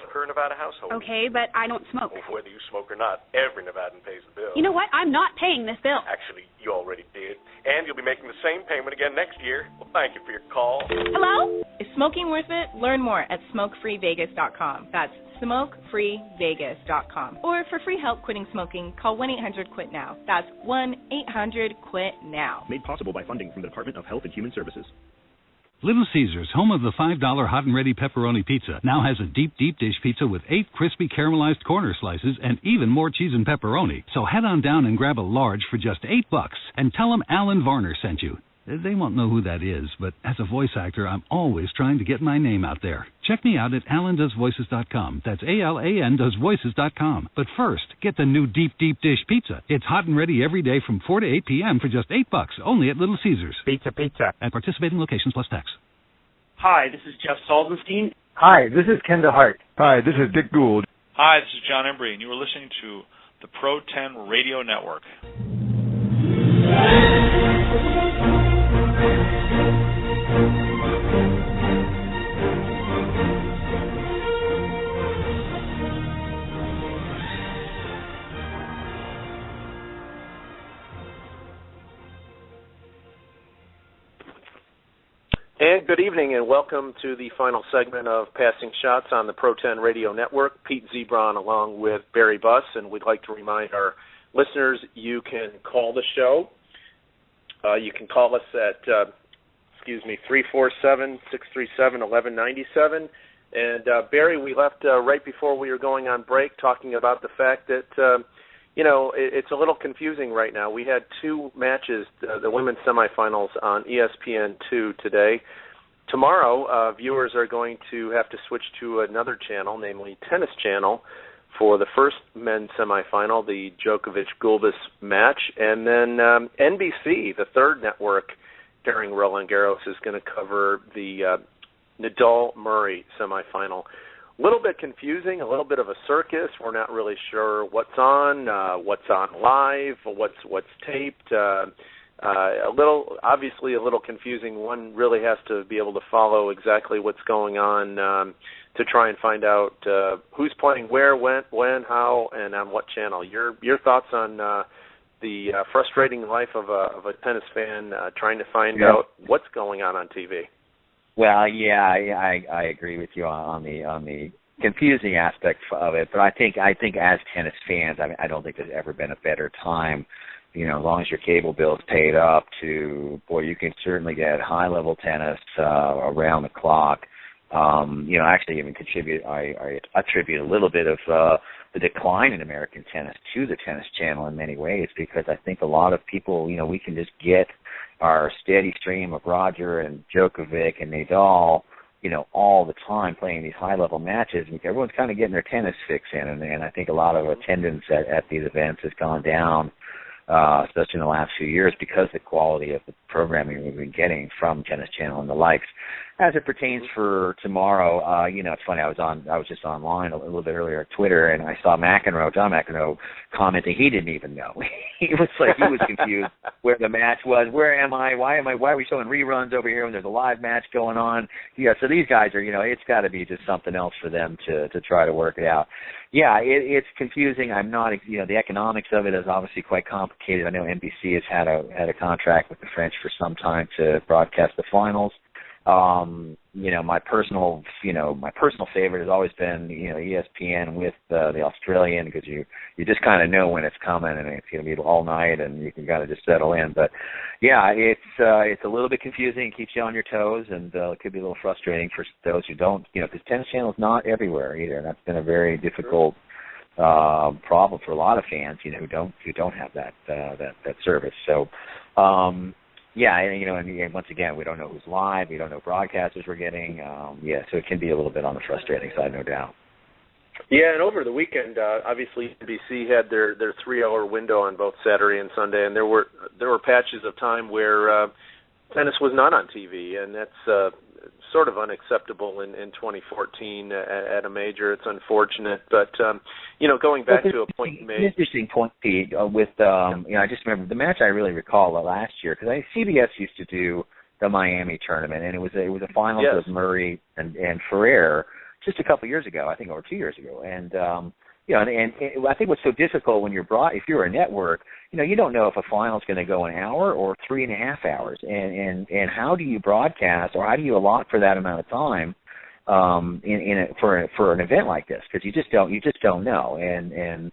per Nevada household. Okay, but I don't smoke. Whether you smoke or not, every Nevadan pays the bill. You know what? I'm not paying this bill. Actually, you already did. And you'll be making the same payment again next year. Well, thank you for your call. Hello? Is smoking worth it? Learn more at smokefreevegas.com. That's smokefreevegas.com. Or for free help quitting smoking, call 1-800-QUIT-NOW. That's 1-800-QUIT-NOW. Made possible by funding from the Department of Health and Human Services. Little Caesars, home of the $5 hot and ready pepperoni pizza, now has a deep, deep dish pizza with 8 crispy caramelized corner slices and even more cheese and pepperoni. So head on down and grab a large for just $8 and tell them Alan Varner sent you. They won't know who that is, but as a voice actor, I'm always trying to get my name out there. Check me out at alandoesvoices.com. That's ALAN doesvoices.com. But first, get the new deep, deep dish pizza. It's hot and ready every day from 4 to 8 p.m. for just $8, only at Little Caesars. Pizza. At participating locations plus tax. Hi, this is Jeff Saldenstein. Hi, this is Kendall Hart. Hi, this is Dick Gould. Hi, this is John Embry, and you are listening to the Pro 10 Radio Network. And good evening, and welcome to the final segment of Passing Shots on the Pro 10 Radio Network. Pete Ziebron along with Barry Buss, and we'd like to remind our listeners you can call the show. You can call us at, 347-637-1197. And, Barry, we left right before we were going on break talking about the fact that, it's a little confusing right now. We had 2 matches, the women's semifinals on ESPN2 today. Tomorrow, viewers are going to have to switch to another channel, namely Tennis Channel, for the first men's semifinal, the Djokovic-Gulbis match, and then NBC, the third network during Roland Garros, is going to cover the Nadal-Murray semifinal. A little bit confusing, a little bit of a circus. We're not really sure what's on live, what's taped. Obviously a little confusing. One really has to be able to follow exactly what's going on to try and find out who's playing where, when, how, and on what channel. Your thoughts on the frustrating life of a tennis fan trying to find out what's going on TV? Well, yeah, I agree with you on the confusing aspect of it, but I think as tennis fans, I don't think there's ever been a better time. As long as your cable bill's paid up, you can certainly get high-level tennis around the clock. I actually even I attribute a little bit of the decline in American tennis to the Tennis Channel in many ways, because I think a lot of people, we can just get our steady stream of Roger and Djokovic and Nadal, all the time playing these high-level matches, and everyone's kind of getting their tennis fix in, and I think a lot of attendance at these events has gone down, especially in the last few years, because the quality of the programming we've been getting from Tennis Channel and the likes. As it pertains for tomorrow, it's funny, I was just online a little bit earlier on Twitter, and I saw John McEnroe commenting he didn't even know. He was confused where the match was. Where am I? Why are we showing reruns over here when there's a live match going on? Yeah, so these guys are, it's got to be just something else for them to try to work it out. Yeah, it's confusing. I'm not, the economics of it is obviously quite complicated. I know NBC has had a contract with the French for some time to broadcast the finals. My personal favorite has always been, ESPN with the Australian, because you just kind of know when it's coming and it's going to be all night and you can kind of just settle in. But yeah, it's a little bit confusing. It keeps you on your toes, and it could be a little frustrating for those who don't, because Tennis Channel is not everywhere either, and that's been a very difficult problem for a lot of fans, who don't have that service. So. Yeah, and once again, we don't know who's live. We don't know broadcasters we're getting. So it can be a little bit on the frustrating side, no doubt. Yeah, and over the weekend, obviously NBC had their 3-hour window on both Saturday and Sunday, and there were patches of time where tennis was not on TV, and that's sort of unacceptable in 2014 at a major. It's unfortunate, but going back to a point you made. An interesting point, Pete, with I just remember the match I really recall last year, because CBS used to do the Miami tournament, and it was a finals of Murray and Ferrer just a couple years ago, I think, or 2 years ago, and I think what's so difficult when if you're a network, you don't know if a final is going to go an hour or 3.5 hours, and how do you broadcast, or how do you allot for that amount of time for an event like this? Because you just don't know, and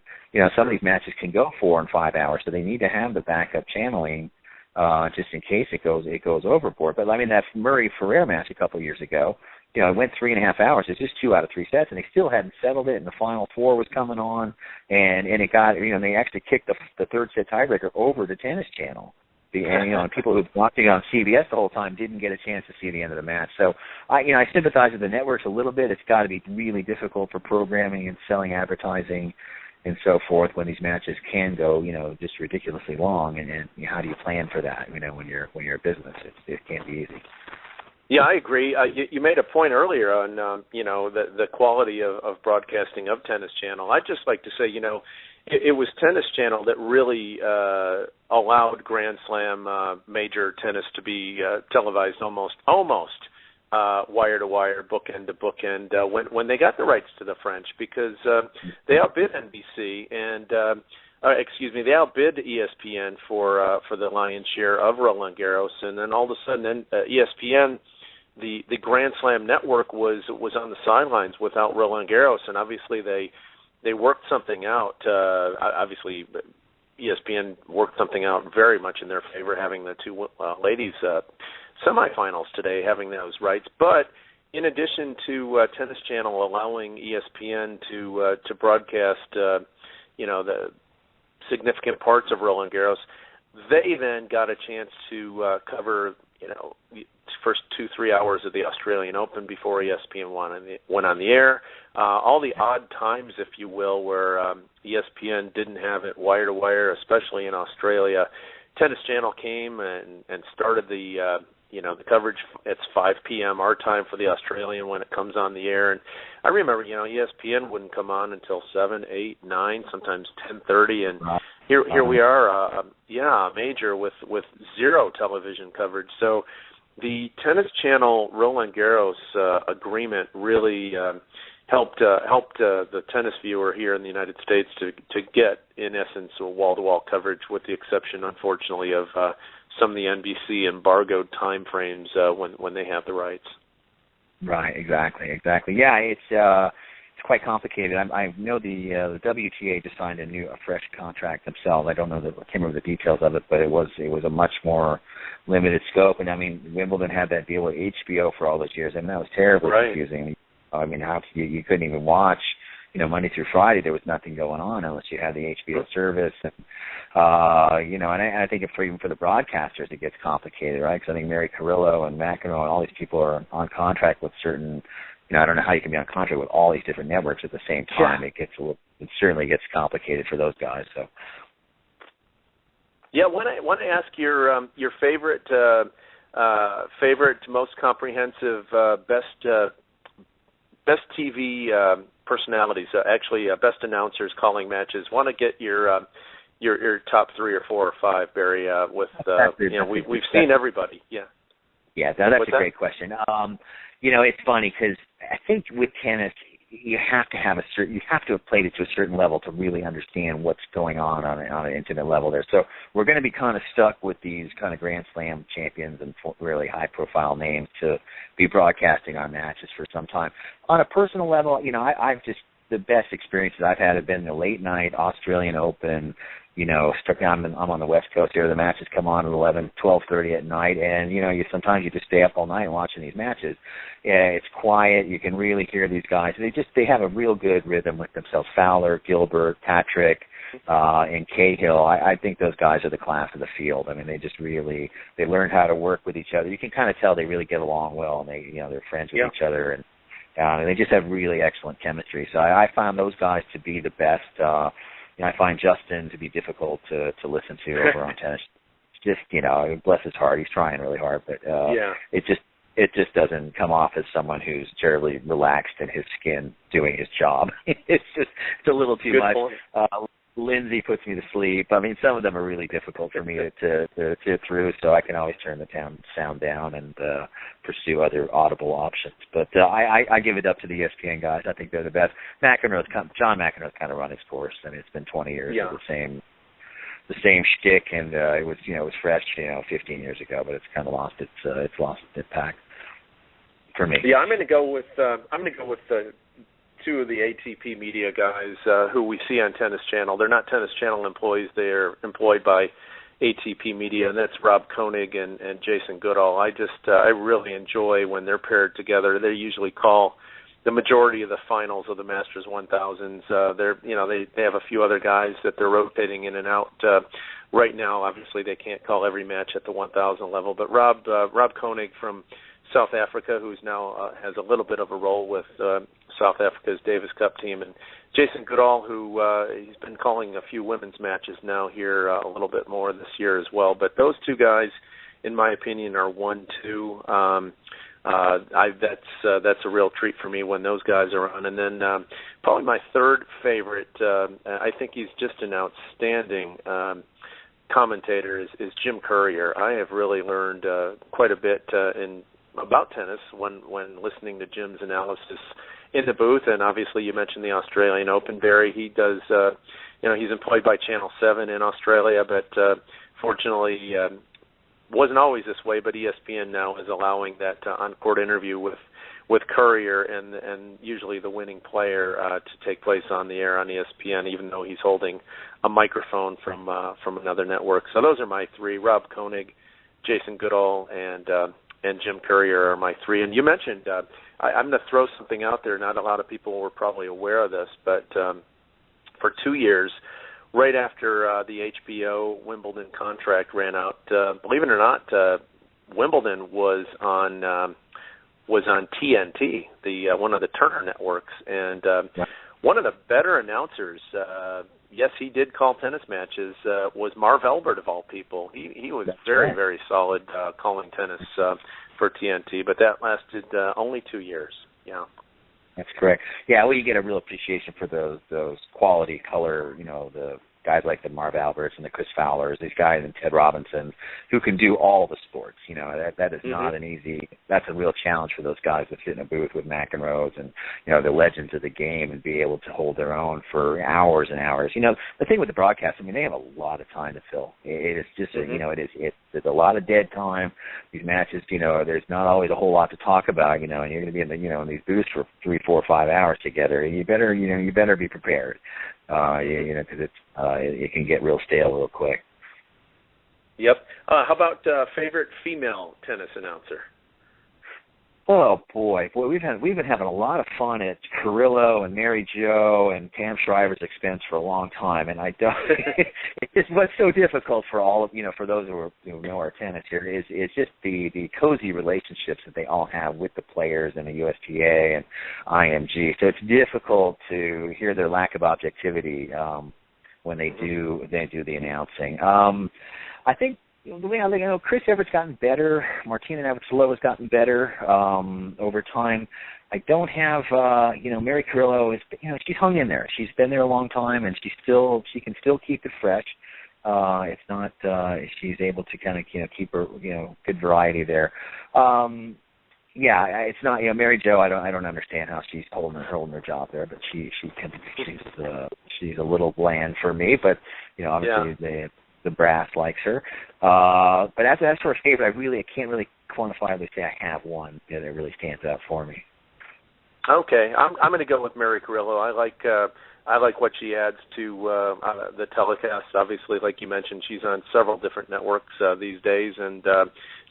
some of these matches can go 4 and 5 hours, so they need to have the backup channeling just in case it goes overboard. But I mean, that Murray Ferrer match a couple of years ago, it went 3.5 hours. It's just 2 out of 3 sets, and they still hadn't settled it, and the Final Four was coming on, and it got, they actually kicked the third set tiebreaker over to Tennis Channel. And people who were watching on CBS the whole time didn't get a chance to see the end of the match. So I sympathize with the networks a little bit. It's got to be really difficult for programming and selling advertising and so forth when these matches can go, just ridiculously long. And how do you plan for that? When you're a business, it can't be easy. Yeah, I agree. You made a point earlier on, the quality of broadcasting of Tennis Channel. I'd just like to say, it was Tennis Channel that really allowed Grand Slam major tennis to be televised almost wire to wire, bookend to bookend when they got the rights to the French, because they outbid NBC and they outbid ESPN for the lion's share of Roland Garros, and then all of a sudden ESPN, the Grand Slam network was on the sidelines without Roland Garros, and obviously they worked something out. Obviously, ESPN worked something out very much in their favor, having the two ladies semifinals today, having those rights. But in addition to Tennis Channel allowing ESPN to broadcast, the significant parts of Roland Garros, they then got a chance to cover, first 2-3 hours of the Australian Open before ESPN went on the air. All the odd times, if you will, where ESPN didn't have it wire to wire, especially in Australia. Tennis Channel came and started the the coverage. It's 5 p.m. our time for the Australian when it comes on the air. And I remember, ESPN wouldn't come on until 7, 8, 9, sometimes 10:30, and here we are, a major with zero television coverage. So the Tennis Channel Roland Garros agreement really helped the tennis viewer here in the United States to get, in essence, a wall-to-wall coverage, with the exception, unfortunately, of some of the NBC embargoed time frames when they have the rights. Right, exactly. Yeah, it's quite complicated. I know the WTA just signed a fresh contract themselves. I can't remember the details of it, but it was a much more limited scope. And I mean, Wimbledon had that deal with HBO for all those years, and that was terribly confusing. I mean, how you couldn't even watch, Monday through Friday. There was nothing going on unless you had the HBO service. And, and I think even for the broadcasters, it gets complicated, right? Because I think Mary Carrillo and McEnroe and all these people are on contract with certain. I don't know how you can be on contract with all these different networks at the same time. Yeah. It certainly gets complicated for those guys. So. Yeah, I want to ask your favorite, most comprehensive, best TV personalities. Best announcers calling matches. Want to get your top 3 or 4 or 5, Barry. We've seen everybody. Yeah. Yeah, that's a great question. It's funny because I think with tennis, you have to have played it to a certain level to really understand what's going on an intimate level there. So we're going to be kind of stuck with these kind of Grand Slam champions and really high-profile names to be broadcasting our matches for some time. On a personal level, the best experiences I've had have been the late-night Australian Open. I'm on the West Coast here. The matches come on at 11, 12:30 at night, and sometimes you just stay up all night watching these matches. Yeah, it's quiet. You can really hear these guys. They have a real good rhythm with themselves. Fowler, Gilbert, Patrick, and Cahill. I think those guys are the class of the field. I mean, they learn how to work with each other. You can kind of tell they really get along well, and they're friends with each other, and they just have really excellent chemistry. So I found those guys to be the best. I find Justin to be difficult to listen to over on tennis. Just, bless his heart, he's trying really hard, but it just doesn't come off as someone who's terribly relaxed in his skin doing his job. It's a little too much. Lindsay puts me to sleep. I mean, some of them are really difficult for me to sit through, so I can always turn the sound down and pursue other audible options. But I give it up to the ESPN guys. I think they're the best. John McEnroe's kind of run his course. I mean, it's been 20 years of the same shtick, and it was fresh, 15 years ago, but it's kind of lost its impact for me. Yeah, I'm going to go with two of the ATP media guys who we see on Tennis Channel. They're not Tennis Channel employees. They're employed by ATP Media, and that's Rob Koenig and Jason Goodall. I really enjoy when they're paired together. They usually call the majority of the finals of the Masters 1000s. They have a few other guys that they're rotating in and out. Right now, obviously, they can't call every match at the 1000 level, but Rob Koenig from South Africa, who's now has a little bit of a role with South Africa's Davis Cup team, and Jason Goodall, who he's been calling a few women's matches now here a little bit more this year as well. But those two guys, in my opinion, are 1-2. That's a real treat for me when those guys are on. And then probably my third favorite, I think he's just an outstanding commentator, is Jim Courier. I have really learned quite a bit about tennis when listening to Jim's analysis in the booth. And obviously you mentioned the Australian Open, Barry. He does, he's employed by Channel 7 in Australia, but fortunately wasn't always this way, but ESPN now is allowing that on-court interview with Courier and usually the winning player to take place on the air on ESPN, even though he's holding a microphone from another network. So those are my three: Rob Koenig, Jason Goodall, and Jim Courier are my three. And you mentioned, I'm going to throw something out there. Not a lot of people were probably aware of this, but for 2 years, right after the HBO Wimbledon contract ran out, believe it or not, Wimbledon was on TNT, the one of the Turner networks, and one of the better announcers. Yes, he did call tennis matches. Was Marv Albert of all people? He was very solid calling tennis for TNT, but that lasted only 2 years. Yeah. That's correct. Yeah, well, you get a real appreciation for those quality color, the guys like the Marv Alberts and the Chris Fowlers, these guys and Ted Robinson, who can do all the sports. That is not an easy. That's a real challenge for those guys that sit in a booth with McEnroes and the legends of the game and be able to hold their own for hours and hours. The thing with the broadcast, they have a lot of time to fill. It is just there's a lot of dead time. These matches, there's not always a whole lot to talk about. And you're going to be in in these booths for 3, 4, 5 hours together. You better be prepared. Because it can get real stale real quick. Yep. How about favorite female tennis announcer? Oh boy, we've been having a lot of fun at Carrillo and Mary Jo and Pam Shriver's expense for a long time, and I don't. It's what's so difficult for all of for those who know our tennis here is just the cozy relationships that they all have with the players and the USTA and IMG. So it's difficult to hear their lack of objectivity when they do the announcing. I think. The way Chris Everett's gotten better. Martina Navratilova has gotten better over time. I don't have, Mary Carrillo is, she's hung in there. She's been there a long time, and she can still keep it fresh. It's not, she's able to kind of, keep her, good variety there. It's not, Mary Jo. I don't understand how she's holding her job there, but she's a little bland for me. But obviously the brass likes her. But as for a favorite, I can't really quantifiably say I have one that really stands out for me. Okay, I'm going to go with Mary Carrillo. I like what she adds to the telecast. Obviously, like you mentioned, she's on several different networks these days, and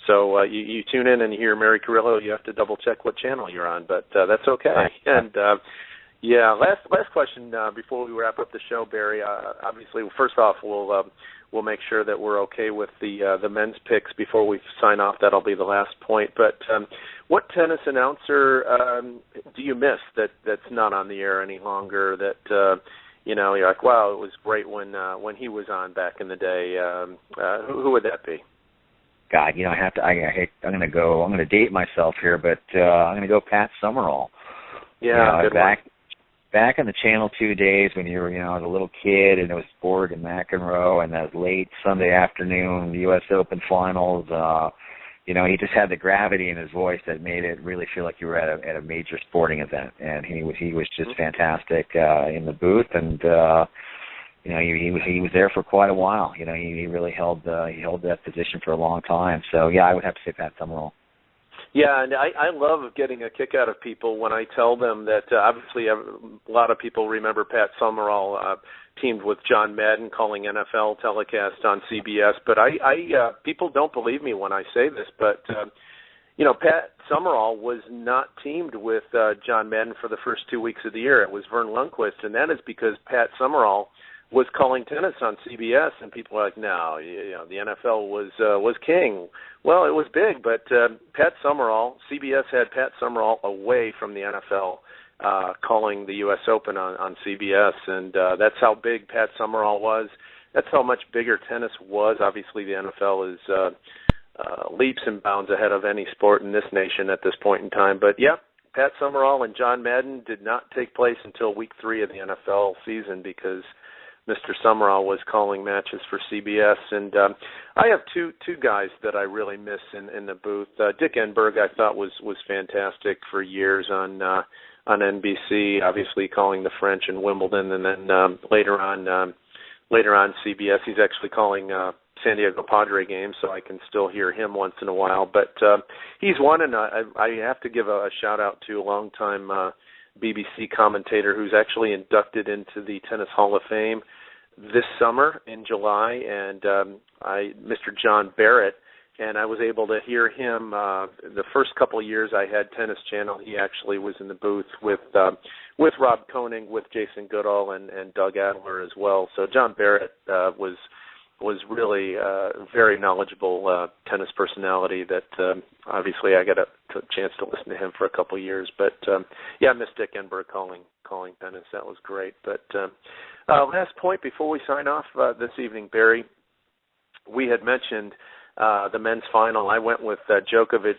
so you tune in and you hear Mary Carrillo, you have to double check what channel you're on, but that's okay. And last question before we wrap up the show, Barry. Obviously, first off, we'll make sure that we're okay with the men's picks before we sign off. That'll be the last point. But what tennis announcer do you miss that's not on the air any longer? That you're like, wow, it was great when he was on back in the day. Who would that be? God, I'm going to date myself here, but I'm going to go Pat Summerall. Yeah, good back in the Channel 2 days when you were, I was a little kid and it was Borg and McEnroe and that late Sunday afternoon, the U.S. Open finals, he just had the gravity in his voice that made it really feel like you were at a major sporting event. And he was just fantastic in the booth, and he was there for quite a while. He really held that position for a long time. So yeah, I would have to say Pat Summerall. Yeah, and I love getting a kick out of people when I tell them that obviously a lot of people remember Pat Summerall teamed with John Madden calling NFL telecast on CBS, but people don't believe me when I say this, but Pat Summerall was not teamed with John Madden for the first 2 weeks of the year. It was Vern Lundquist, and that is because Pat Summerall was calling tennis on CBS, and people were like, no, the NFL was king. Well, it was big, but Pat Summerall, CBS had Pat Summerall away from the NFL calling the U.S. Open on CBS, and that's how big Pat Summerall was. That's how much bigger tennis was. Obviously, the NFL is leaps and bounds ahead of any sport in this nation at this point in time. But, yeah, Pat Summerall and John Madden did not take place until week 3 of the NFL season because Mr. Summerall was calling matches for CBS, and I have two guys that I really miss in the booth. Dick Enberg, I thought was fantastic for years on NBC, obviously calling the French and Wimbledon, and then later on CBS, he's actually calling San Diego Padre games, so I can still hear him once in a while. But he's one, and I have to give a shout out to a longtime BBC commentator who's actually inducted into the Tennis Hall of Fame this summer in July, and Mr. John Barrett, and I was able to hear him the first couple of years I had Tennis Channel. He actually was in the booth with Rob Koenig, with Jason Goodall, and Doug Adler as well. So John Barrett was was really a very knowledgeable tennis personality that obviously I got a chance to listen to him for a couple of years. But, yeah, I miss Dick Enberg calling tennis. That was great. But last point before we sign off this evening, Barry, we had mentioned the men's final. I went with Djokovic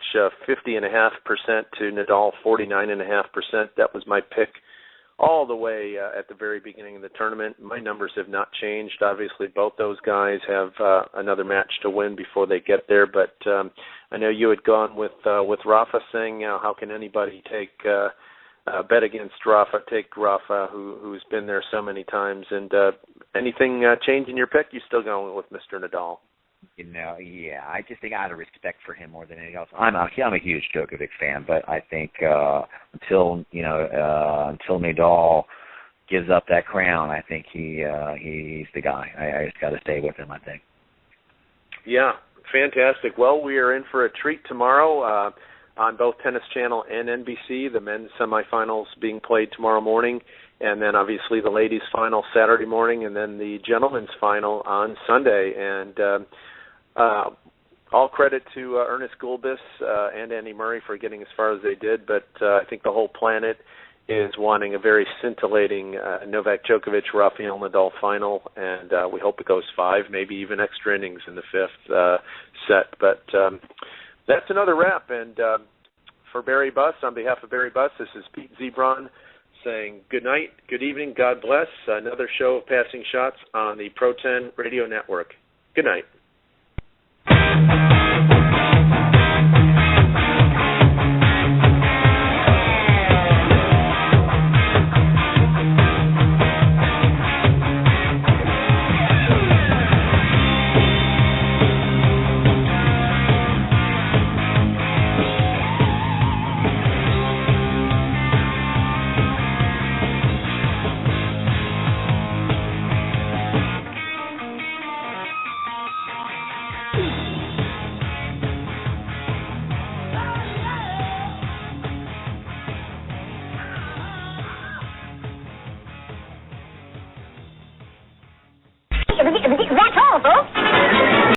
50.5% to Nadal 49.5%. That was my pick all the way at the very beginning of the tournament. My numbers have not changed. Obviously, both those guys have another match to win before they get there. But I know you had gone with Rafa, saying how can anybody take bet against Rafa? Take Rafa, who's been there so many times. And anything change in your pick? You still going with Mr. Nadal? Yeah, I just think out of respect for him more than anything else. I'm a huge Djokovic fan, but I think until Nadal gives up that crown, I think he's the guy. I just got to stay with him, I think. Yeah, fantastic. Well, we are in for a treat tomorrow on both Tennis Channel and NBC. The men's semifinals being played tomorrow morning, and then obviously the ladies' final Saturday morning, and then the gentlemen's final on Sunday. And all credit to Ernest Gulbis and Andy Murray for getting as far as they did, but I think the whole planet is wanting a very scintillating Novak Djokovic-Rafael Nadal final, and we hope it goes 5, maybe even extra innings in the 5th set. But that's another wrap, and for Barry Buss, on behalf of Barry Buss, this is Pete Ziebron saying good night, good evening, God bless. Another show of Passing Shots on the Pro 10 Radio Network. Good night.